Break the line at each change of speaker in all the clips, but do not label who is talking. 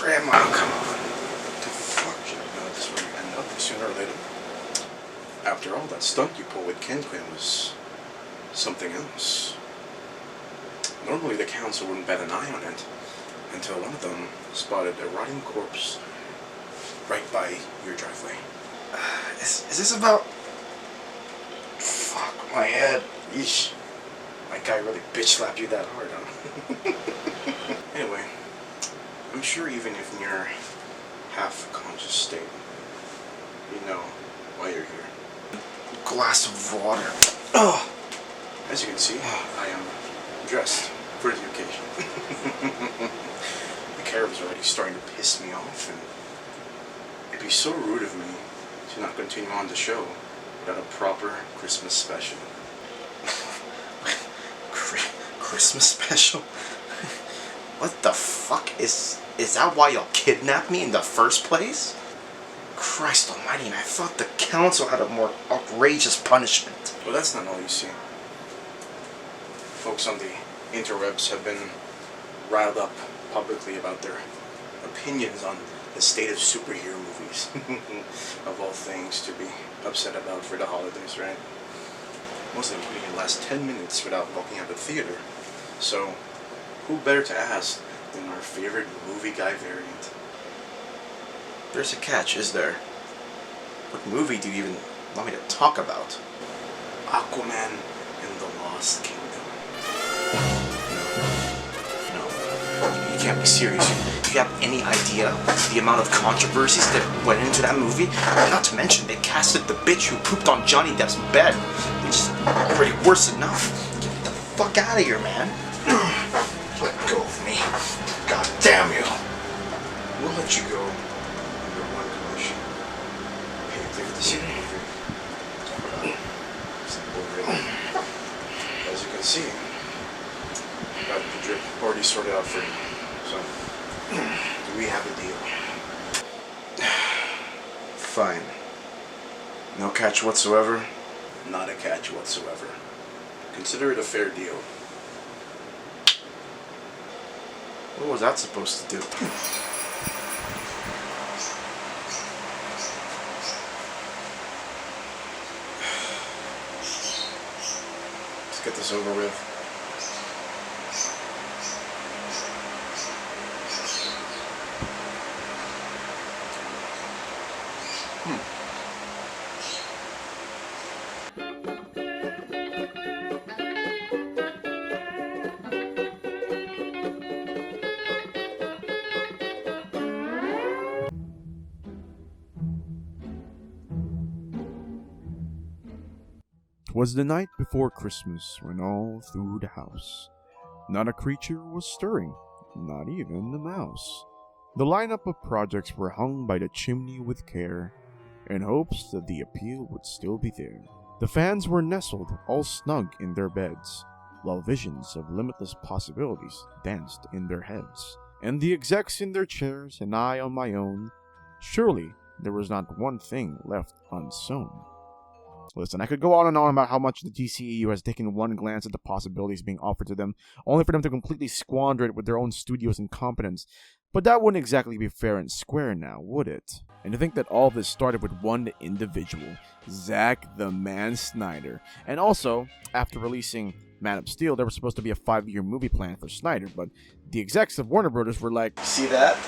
Grandma, come on. What the fuck? This will end up sooner or later. After all, that stunt you pulled with Quin was something else. Normally the council wouldn't bat an eye on it until one of them spotted a rotting corpse right by your driveway.
Is this about... Fuck, my head. Yeesh. My guy really bitch slapped you that hard, huh?
Anyway, I'm sure even if in your half-conscious state, you know why you're here.
Glass of water. Oh.
As you can see, I am dressed for the occasion. The carib's already starting to piss me off, and it'd be so rude of me to not continue on the show without a proper Christmas special.
Christmas special? What the fuck? Is that why y'all kidnapped me in the first place? Christ almighty, and I thought the council had a more outrageous punishment.
Well, that's not all you see. Folks on the interwebs have been riled up publicly about their opinions on the state of superhero movies. Of all things to be upset about for the holidays, right? Mostly including the last 10 minutes without walking out of the theater. So, who better to ask than our favorite movie guy variant?
There's a catch, is there? What movie do you even want me to talk about?
Aquaman and the Lost Kingdom.
No, you can't be serious. Do you have any idea the amount of controversies that went into that movie? Not to mention, they casted the bitch who pooped on Johnny Depp's bed, which is already worse enough. Get the fuck out of here, man.
Let go of me. God damn you. We'll let you go under one condition. Pay a ticket to see the movie. As you can see, got the drip already sorted out for you. So, do we have a deal?
Fine. No catch whatsoever?
Not a catch whatsoever. Consider it a fair deal.
What was that supposed to do?
Let's get this over with.
Twas the night before Christmas when all through the house not a creature was stirring, not even a mouse. The lineup of projects were hung by the chimney with care, in hopes that the appeal would still be there. The fans were nestled all snug in their beds, while visions of limitless possibilities danced in their heads. And the execs in their chairs, and I on my own, surely there was not one thing left unsown. Listen, I could go on and on about how much the DCEU has taken one glance at the possibilities being offered to them, only for them to completely squander it with their own studio's incompetence. But that wouldn't exactly be fair and square now, would it? And to think that all this started with one individual, Zack the Man Snyder. And also, after releasing Man of Steel, there was supposed to be a 5-year movie plan for Snyder, but the execs of Warner Brothers were like,
See that?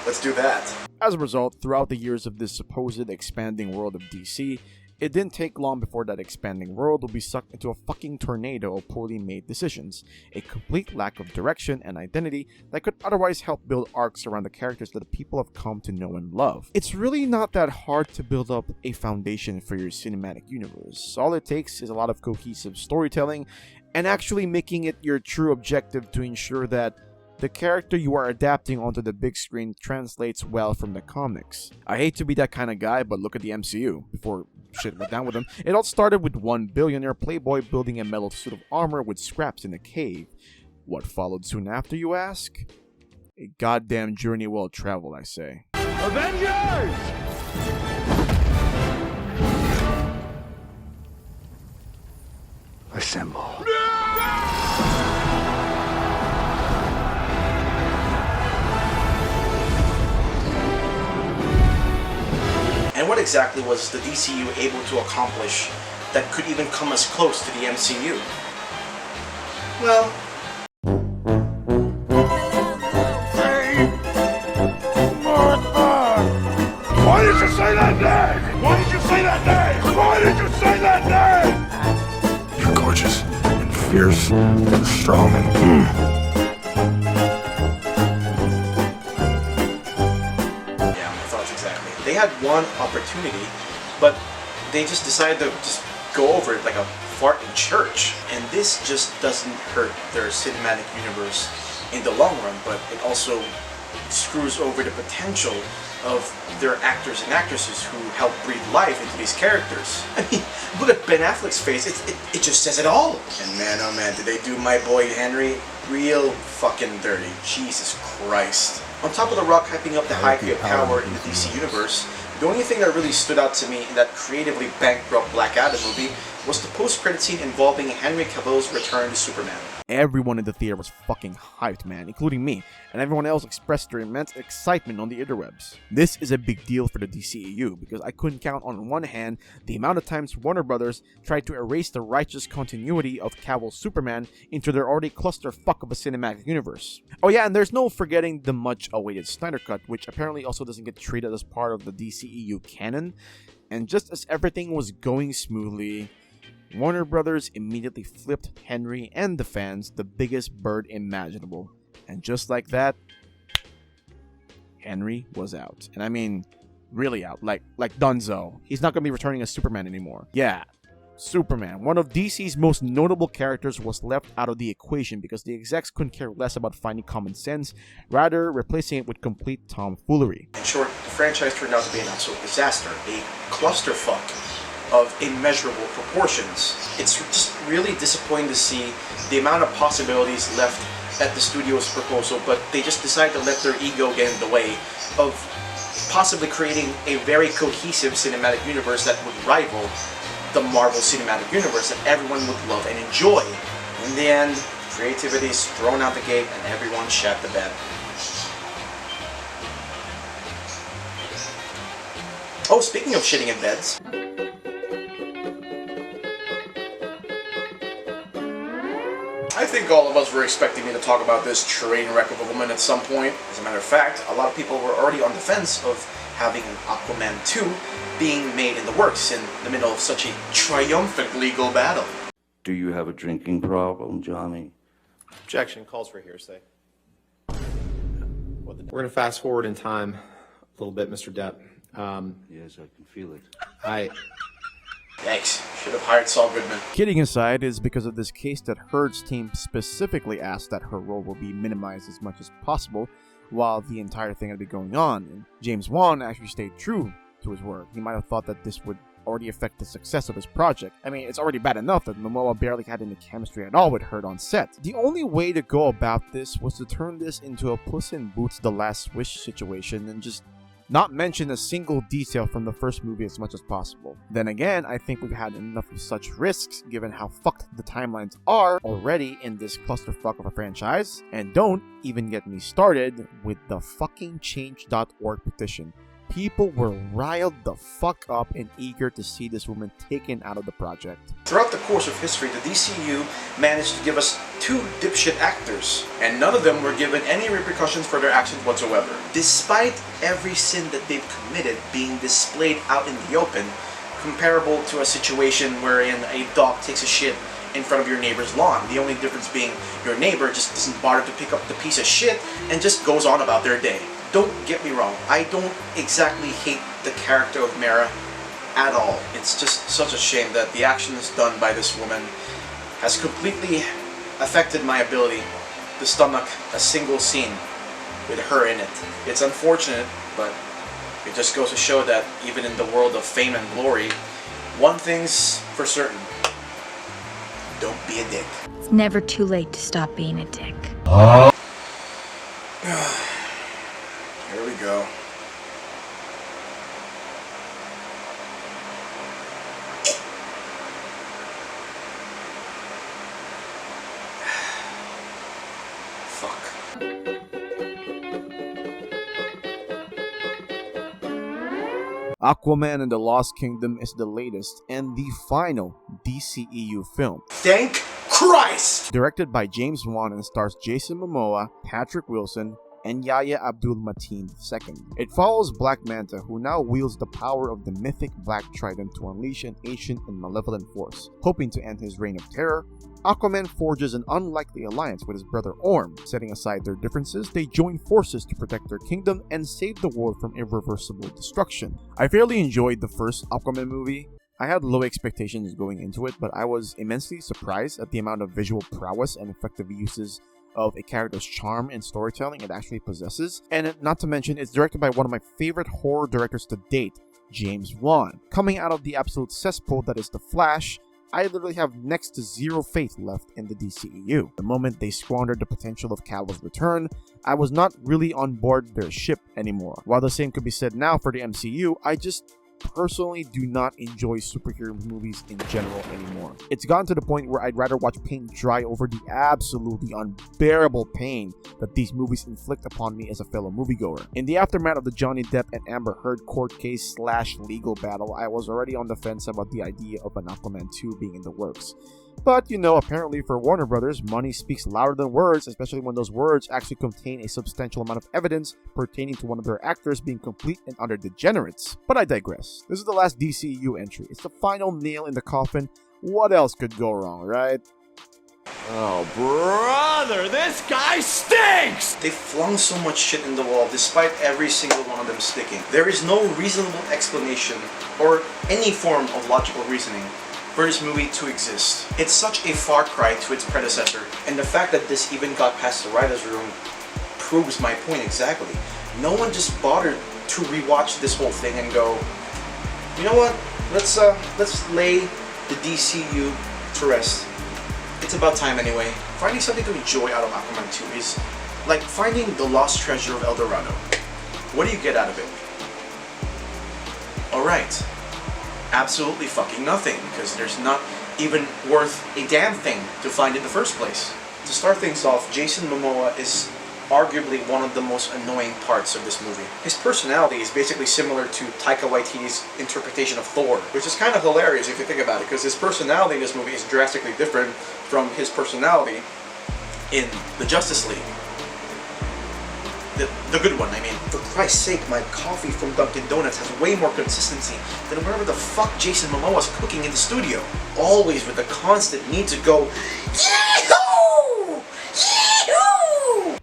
Let's do that.
As a result, throughout the years of this supposed expanding world of DC, it didn't take long before that expanding world would be sucked into a fucking tornado of poorly made decisions, a complete lack of direction and identity that could otherwise help build arcs around the characters that the people have come to know and love. It's really not that hard to build up a foundation for your cinematic universe. All it takes is a lot of cohesive storytelling and actually making it your true objective to ensure that the character you are adapting onto the big screen translates well from the comics. I hate to be that kind of guy, but look at the MCU. Before shit went down with them, it all started with one billionaire playboy building a metal suit of armor with scraps in a cave. What followed soon after, you ask? A goddamn journey well traveled, I say.
Avengers!
Assemble.
what exactly was the DCU able to accomplish that could even come as close to the MCU? Well,
Why did you say that name? Why did you say that name? Why did you say that name? You're gorgeous and fierce and strong and
yeah, my thoughts exactly. They had one opportunity, but they just decided to just go over it like a fart in church. And this just doesn't hurt their cinematic universe in the long run, but it also screws over the potential of their actors and actresses who help breathe life into these characters. I mean, look at Ben Affleck's face, it just says it all. And man, oh man, did they do my boy Henry real fucking dirty. Jesus Christ. On top of The Rock hyping up the hierarchy of power in the DC universe, the only thing that really stood out to me in that creatively bankrupt Black Adam movie was the post-credit scene involving Henry Cavill's return to Superman.
Everyone in the theater was fucking hyped, man, including me, and everyone else expressed their immense excitement on the interwebs. This is a big deal for the DCEU because I couldn't count on one hand the amount of times Warner Brothers tried to erase the righteous continuity of Cavill's Superman into their already clusterfuck of a cinematic universe. Oh yeah, and there's no forgetting the much-awaited Snyder Cut, which apparently also doesn't get treated as part of the DCEU canon, and just as everything was going smoothly, Warner Brothers immediately flipped Henry and the fans the biggest bird imaginable. And just like that, Henry was out. And I mean, really out. Like Dunzo. He's not going to be returning as Superman anymore. Yeah, Superman, one of DC's most notable characters, was left out of the equation because the execs couldn't care less about finding common sense, rather replacing it with complete tomfoolery.
In short, the franchise turned out to be an absolute disaster, a clusterfuck of immeasurable proportions. It's just really disappointing to see the amount of possibilities left at the studio's proposal, but they just decided to let their ego get in the way of possibly creating a very cohesive cinematic universe that would rival the Marvel Cinematic Universe that everyone would love and enjoy. In the end, creativity is thrown out the gate and everyone shat the bed. Oh, speaking of shitting in beds, I think all of us were expecting me to talk about this train wreck of a woman at some point. As a matter of fact, a lot of people were already on the fence of having an Aquaman 2 being made in the works in the middle of such a triumphant legal battle.
Do you have a drinking problem, Johnny?
Objection calls for hearsay. We're going to fast forward in time a little bit, Mr. Depp.
Yes, I can feel it.
Yikes, should have hired Saul Goodman.
Kidding aside, is because of this case that Heard's team specifically asked that her role will be minimized as much as possible while the entire thing had been going on, and James Wan actually stayed true to his word. He might have thought that this would already affect the success of his project. I mean, it's already bad enough that Momoa barely had any chemistry at all with Heard on set. The only way to go about this was to turn this into a Puss in Boots The Last Wish situation and just not mention a single detail from the first movie as much as possible. Then again, I think we've had enough of such risks given how fucked the timelines are already in this clusterfuck of a franchise. And don't even get me started with the fucking change.org petition. People were riled the fuck up and eager to see this woman taken out of the project.
Throughout the course of history, the DCU managed to give us 2 dipshit actors, and none of them were given any repercussions for their actions whatsoever. Despite every sin that they've committed being displayed out in the open, comparable to a situation wherein a dog takes a shit in front of your neighbor's lawn. The only difference being your neighbor just doesn't bother to pick up the piece of shit and just goes on about their day. Don't get me wrong, I don't exactly hate the character of Mera at all. It's just such a shame that the actions done by this woman has completely affected my ability to stomach a single scene with her in it. It's unfortunate, but it just goes to show that even in the world of fame and glory, one thing's for certain: don't be a dick.
It's never too late to stop being a dick.
Here we go. Fuck.
Aquaman and the Lost Kingdom is the latest and the final DCEU film.
Thank Christ!
Directed by James Wan and stars Jason Momoa, Patrick Wilson, and Yahya Abdul-Mateen II. It follows Black Manta, who now wields the power of the mythic Black Trident to unleash an ancient and malevolent force. Hoping to end his reign of terror, Aquaman forges an unlikely alliance with his brother Orm. Setting aside their differences, they join forces to protect their kingdom and save the world from irreversible destruction. I fairly enjoyed the first Aquaman movie. I had low expectations going into it, but I was immensely surprised at the amount of visual prowess and effective uses of a character's charm and storytelling it actually possesses. And not to mention, it's directed by one of my favorite horror directors to date, James Wan. Coming out of the absolute cesspool that is The Flash, I literally have next to zero faith left in the DCEU. The moment they squandered the potential of Cavill's return, I was not really on board their ship anymore. While the same could be said now for the MCU, I just personally do not enjoy superhero movies in general anymore. It's gotten to the point where I'd rather watch paint dry over the absolutely unbearable pain that these movies inflict upon me as a fellow moviegoer. In the aftermath of the Johnny Depp and Amber Heard court case / legal battle, I was already on the fence about the idea of an Aquaman 2 being in the works. But, apparently for Warner Brothers, money speaks louder than words, especially when those words actually contain a substantial amount of evidence pertaining to one of their actors being complete and utter degenerates. But I digress. This is the last DCEU entry. It's the final nail in the coffin. What else could go wrong, right?
Oh, brother, this guy stinks!
They flung so much shit in the wall despite every single one of them sticking. There is no reasonable explanation or any form of logical reasoning for this movie to exist. It's such a far cry to its predecessor, and the fact that this even got past the writer's room proves my point exactly. No one just bothered to rewatch this whole thing and go, you know what, let's lay the DCU to rest. It's about time anyway. Finding something to enjoy out of Aquaman 2 is like finding the lost treasure of El Dorado. What do you get out of it? Alright. Absolutely fucking nothing, because there's not even worth a damn thing to find in the first place. To start things off, Jason Momoa is arguably one of the most annoying parts of this movie. His personality is basically similar to Taika Waititi's interpretation of Thor, which is kind of hilarious if you think about it, because his personality in this movie is drastically different from his personality in the Justice League. The good one, I mean. For Christ's sake, my coffee from Dunkin' Donuts has way more consistency than whatever the fuck Jason Momoa's cooking in the studio. Always with the constant need to go, yee-hoo! Yee-hoo!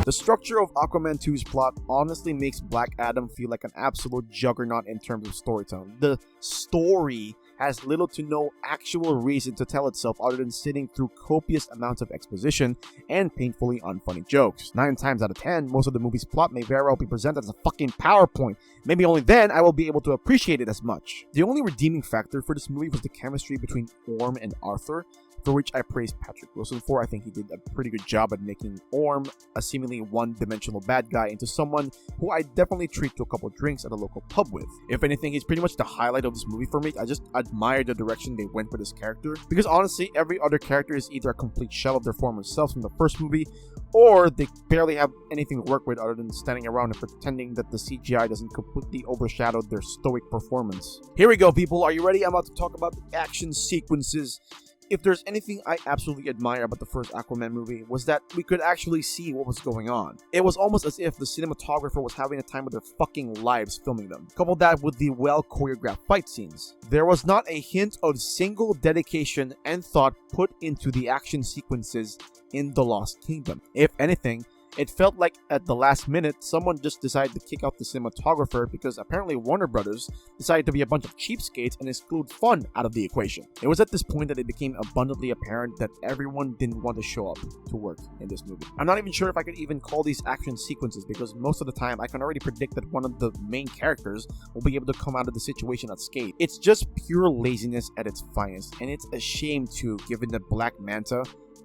The structure of Aquaman 2's plot honestly makes Black Adam feel like an absolute juggernaut in terms of storytelling. The story has little to no actual reason to tell itself other than sitting through copious amounts of exposition and painfully unfunny jokes. 9 times out of 10, most of the movie's plot may very well be presented as a fucking PowerPoint. Maybe only then I will be able to appreciate it as much. The only redeeming factor for this movie was the chemistry between Orm and Arthur, for which I praise Patrick Wilson for. I think he did a pretty good job at making Orm, a seemingly one-dimensional bad guy, into someone who I definitely treat to a couple drinks at a local pub with. If anything, he's pretty much the highlight of this movie for me. I just admire the direction they went with this character, because honestly, every other character is either a complete shell of their former selves from the first movie, or they barely have anything to work with other than standing around and pretending that the CGI doesn't completely overshadow their stoic performance. Here we go, people. Are you ready? I'm about to talk about the action sequences. If there's anything I absolutely admire about the first Aquaman movie, was that we could actually see what was going on. It was almost as if the cinematographer was having a time of their fucking lives filming them. Couple that with the well-choreographed fight scenes. There was not a hint of single dedication and thought put into the action sequences in The Lost Kingdom. If anything, it felt like at the last minute, someone just decided to kick out the cinematographer because apparently Warner Brothers decided to be a bunch of cheapskates and exclude fun out of the equation. It was at this point that it became abundantly apparent that everyone didn't want to show up to work in this movie. I'm not even sure if I could even call these action sequences, because most of the time I can already predict that one of the main characters will be able to come out of the situation unscathed. It's just pure laziness at its finest, and it's a shame too, given that Black Manta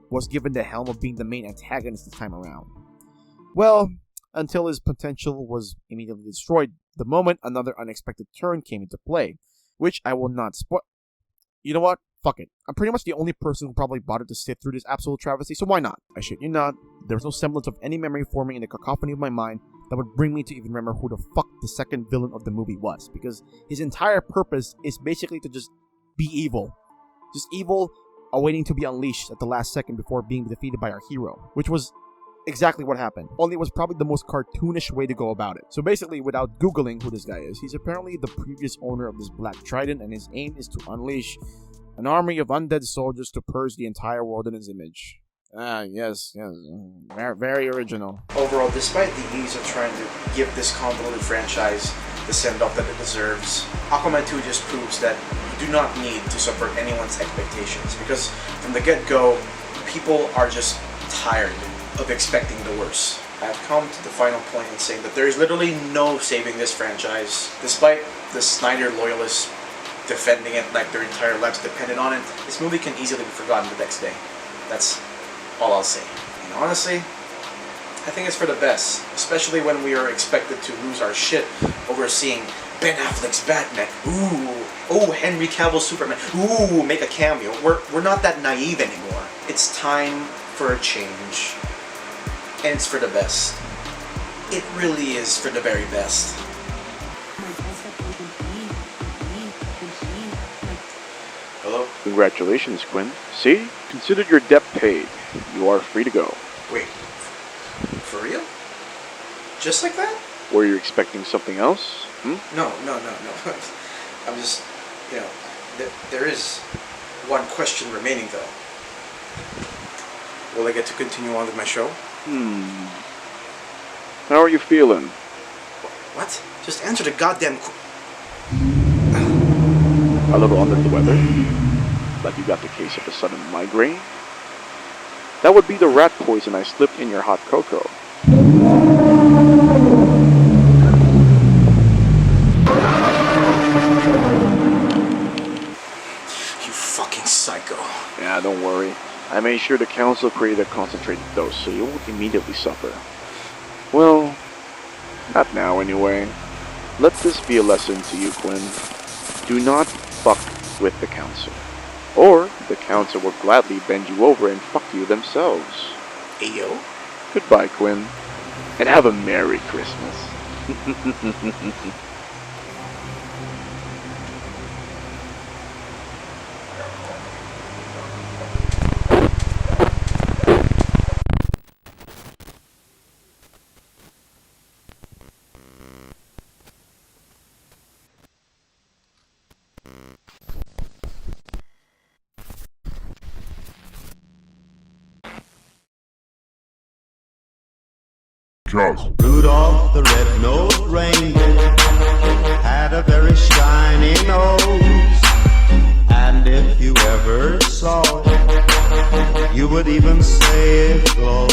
was given the helm of being the main antagonist this time around. Well, until his potential was immediately destroyed the moment another unexpected turn came into play, which I will not spoil. You know what? Fuck it. I'm pretty much the only person who probably bothered to sit through this absolute travesty, so why not? I shit you not. There was no semblance of any memory forming in the cacophony of my mind that would bring me to even remember who the fuck the second villain of the movie was, because his entire purpose is basically to just be evil. Just evil, awaiting to be unleashed at the last second before being defeated by our hero, which was exactly what happened. Only it was probably the most cartoonish way to go about it. So basically, without googling who this guy is, he's apparently the previous owner of this black trident, and his aim is to unleash an army of undead soldiers to purge the entire world in his image. Ah, yes. Very original.
Overall, despite the ease of trying to give this convoluted franchise the send-off that it deserves, Aquaman 2 just proves that you do not need to subvert anyone's expectations, because from the get-go, people are just tired of expecting the worst. I've come to the final point in saying that there is literally no saving this franchise. Despite the Snyder loyalists defending it like their entire lives depended on it, this movie can easily be forgotten the next day. That's all I'll say. And honestly, I think it's for the best, especially when we are expected to lose our shit over seeing Ben Affleck's Batman. Ooh, Henry Cavill's Superman. Ooh, make a cameo. We're not that naive anymore. It's time for a change. And it's for the best. It really is for the very best. Hello?
Congratulations, Quinn. See? Consider your debt paid. You are free to go.
Wait, for real? Just like that?
Were you expecting something else?
No. I'm just, there is one question remaining though. Will I get to continue on with my show?
How are you feeling?
What? Just answer the goddamn
A little under the weather? Like you got the case of a sudden migraine? That would be the rat poison I slipped in your hot cocoa.
You fucking psycho.
Yeah, don't worry. I made sure the council created a concentrated dose so you won't immediately suffer. Well, not now anyway. Let this be a lesson to you, Quinn. Do not fuck with the council. Or the council will gladly bend you over and fuck you themselves.
Ayo?
Goodbye, Quinn. And have a Merry Christmas.
Charles.
Rudolph the red-nosed reindeer had a very shiny nose, and if you ever saw it, you would even say it glowed.